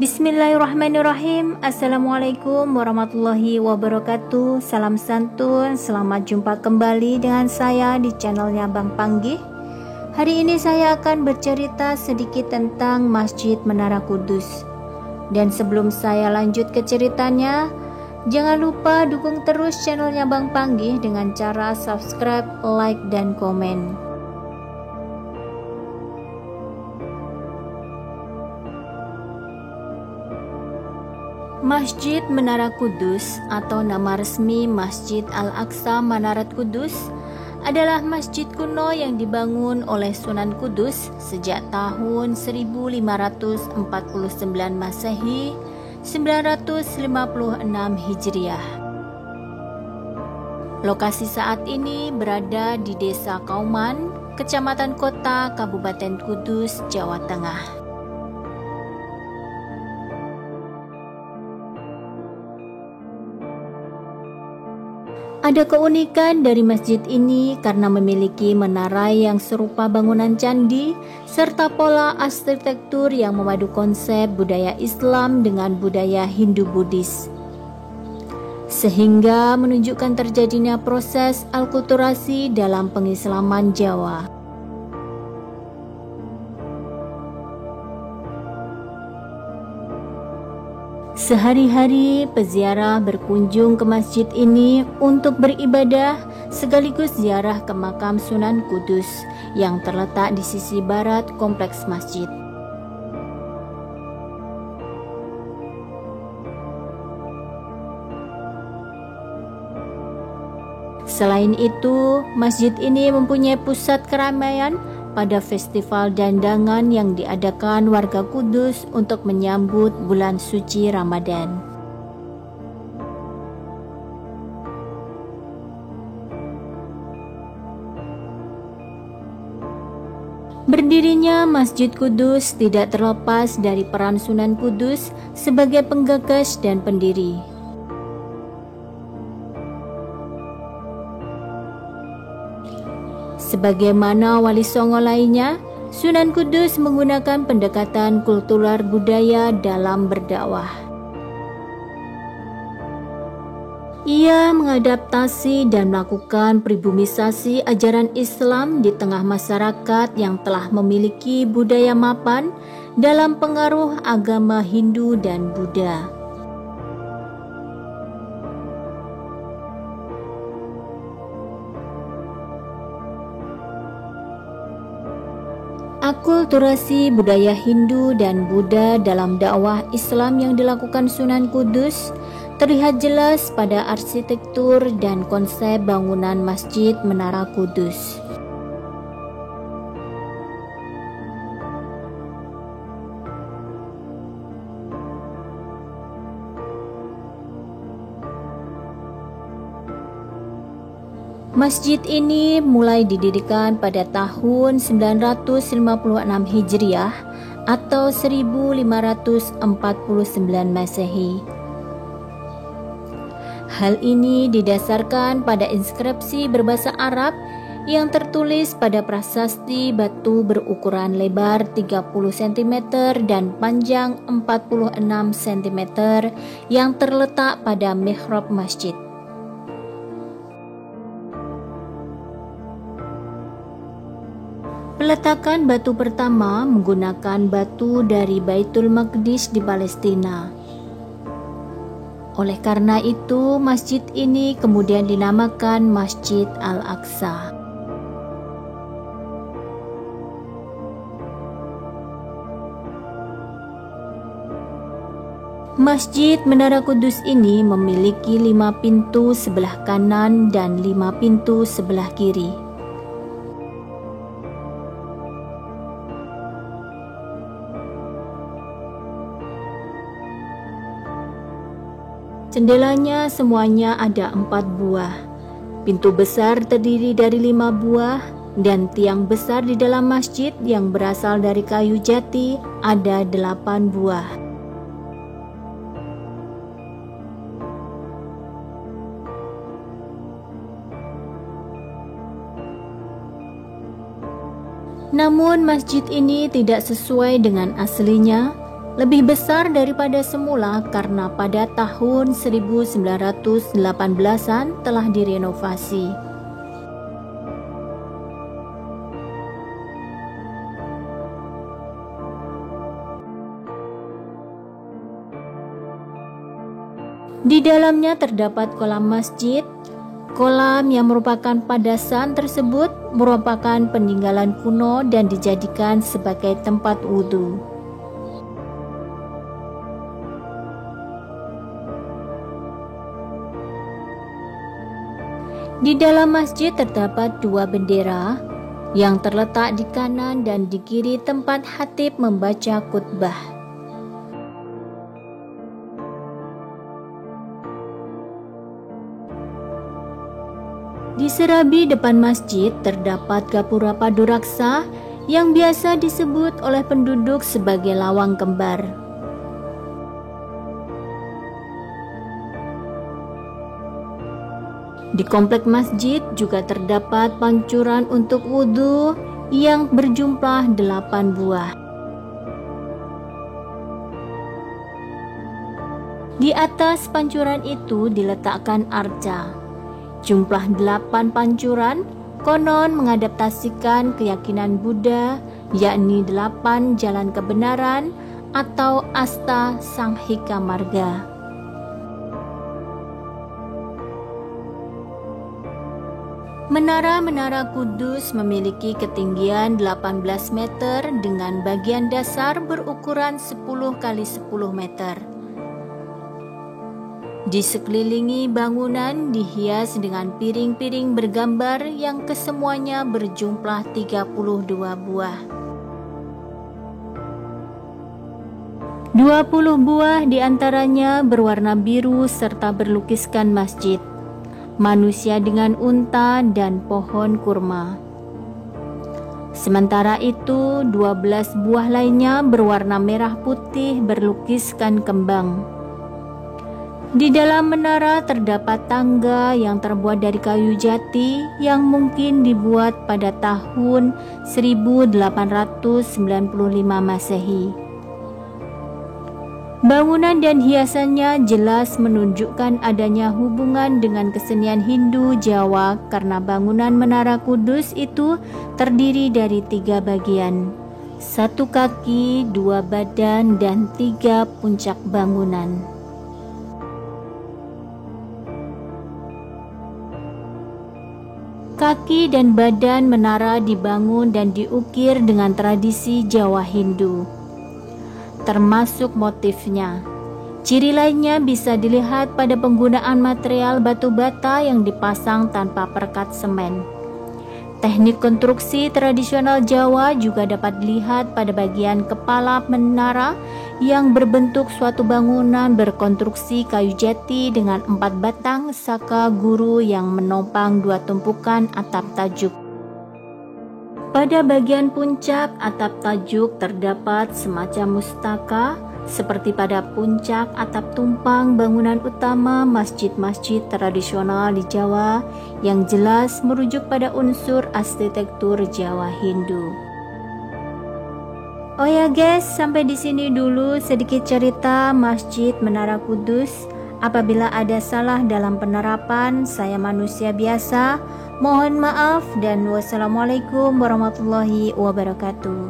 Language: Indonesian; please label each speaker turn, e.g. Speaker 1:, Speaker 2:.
Speaker 1: Bismillahirrahmanirrahim. Assalamualaikum warahmatullahi wabarakatuh. Salam santun, selamat jumpa kembali dengan saya di channelnya Bang Panggih. Hari ini saya akan bercerita sedikit tentang Masjid Menara Kudus. Dan sebelum saya lanjut ke ceritanya, jangan lupa dukung terus channelnya Bang Panggih dengan cara subscribe, like, dan komen. Masjid Menara Kudus atau nama resmi Masjid Al-Aqsa Manarat Kudus adalah masjid kuno yang dibangun oleh Sunan Kudus sejak tahun 1549 Masehi 956 Hijriah. Lokasi saat ini berada di Desa Kauman, Kecamatan Kota, Kabupaten Kudus, Jawa Tengah. Ada keunikan dari masjid ini karena memiliki menara yang serupa bangunan candi serta pola arsitektur yang memadu konsep budaya Islam dengan budaya Hindu-Buddhis, sehingga menunjukkan terjadinya proses alkulturasi dalam pengislaman Jawa. Sehari-hari peziarah berkunjung ke masjid ini untuk beribadah sekaligus ziarah ke makam Sunan Kudus yang terletak di sisi barat kompleks masjid. Selain itu, masjid ini mempunyai pusat keramaian pada festival dandangan yang diadakan warga Kudus untuk menyambut bulan suci Ramadan. Berdirinya Masjid Kudus tidak terlepas dari peran Sunan Kudus sebagai penggagas dan pendiri. Sebagaimana wali songo lainnya, Sunan Kudus menggunakan pendekatan kultural budaya dalam berdakwah. Ia mengadaptasi dan melakukan pribumisasi ajaran Islam di tengah masyarakat yang telah memiliki budaya mapan dalam pengaruh agama Hindu dan Buddha. Akulturasi budaya Hindu dan Buddha dalam dakwah Islam yang dilakukan Sunan Kudus terlihat jelas pada arsitektur dan konsep bangunan Masjid Menara Kudus. Masjid ini mulai didirikan pada tahun 956 Hijriah atau 1549 Masehi. Hal ini didasarkan pada inskripsi berbahasa Arab yang tertulis pada prasasti batu berukuran lebar 30 cm dan panjang 46 cm yang terletak pada mihrab masjid. Peletakan batu pertama menggunakan batu dari Baitul Maqdis di Palestina. Oleh karena itu, masjid ini kemudian dinamakan Masjid Al-Aqsa. Masjid Menara Kudus ini memiliki 5 pintu sebelah kanan dan 5 pintu sebelah kiri. Jendelanya semuanya ada 4 buah. Pintu besar terdiri dari 5 buah, dan tiang besar di dalam masjid yang berasal dari kayu jati ada 8 buah. Namun masjid ini tidak sesuai dengan aslinya, lebih besar daripada semula karena pada tahun 1918-an telah direnovasi. Di dalamnya terdapat kolam masjid. Kolam yang merupakan padasan tersebut merupakan peninggalan kuno dan dijadikan sebagai tempat wudhu. Di dalam masjid terdapat 2 bendera yang terletak di kanan dan di kiri tempat khatib membaca khutbah. Di serabi depan masjid terdapat gapura paduraksa yang biasa disebut oleh penduduk sebagai lawang kembar. Di komplek masjid juga terdapat pancuran untuk wudhu yang berjumlah 8 buah. Di atas pancuran itu diletakkan arca. Jumlah 8 pancuran konon mengadaptasikan keyakinan Buddha, yakni 8 jalan kebenaran atau Asta Sanghika Marga. Menara-menara Kudus memiliki ketinggian 18 meter dengan bagian dasar berukuran 10 x 10 meter. Di sekelilingi bangunan dihias dengan piring-piring bergambar yang kesemuanya berjumlah 32 buah. 20 buah diantaranya berwarna biru serta berlukiskan masjid, manusia dengan unta dan pohon kurma. Sementara itu 12 buah lainnya berwarna merah putih berlukiskan kembang. Di dalam menara terdapat tangga yang terbuat dari kayu jati yang mungkin dibuat pada tahun 1895 Masehi. Bangunan dan hiasannya jelas menunjukkan adanya hubungan dengan kesenian Hindu Jawa karena bangunan Menara Kudus itu terdiri dari 3 bagian, 1 kaki, 2 badan, dan 3 puncak bangunan. Kaki dan badan menara dibangun dan diukir dengan tradisi Jawa Hindu, termasuk motifnya. Ciri lainnya bisa dilihat pada penggunaan material batu bata yang dipasang tanpa perekat semen. Teknik konstruksi tradisional Jawa juga dapat dilihat pada bagian kepala menara yang berbentuk suatu bangunan berkonstruksi kayu jati dengan 4 batang saka guru yang menopang 2 tumpukan atap tajuk. Pada bagian puncak atap tajuk terdapat semacam mustaka seperti pada puncak atap tumpang bangunan utama masjid-masjid tradisional di Jawa yang jelas merujuk pada unsur arsitektur Jawa Hindu. Oh ya guys, sampai di sini dulu sedikit cerita Masjid Menara Kudus. Apabila ada salah dalam penerapan, saya manusia biasa. Mohon maaf dan wassalamualaikum warahmatullahi wabarakatuh.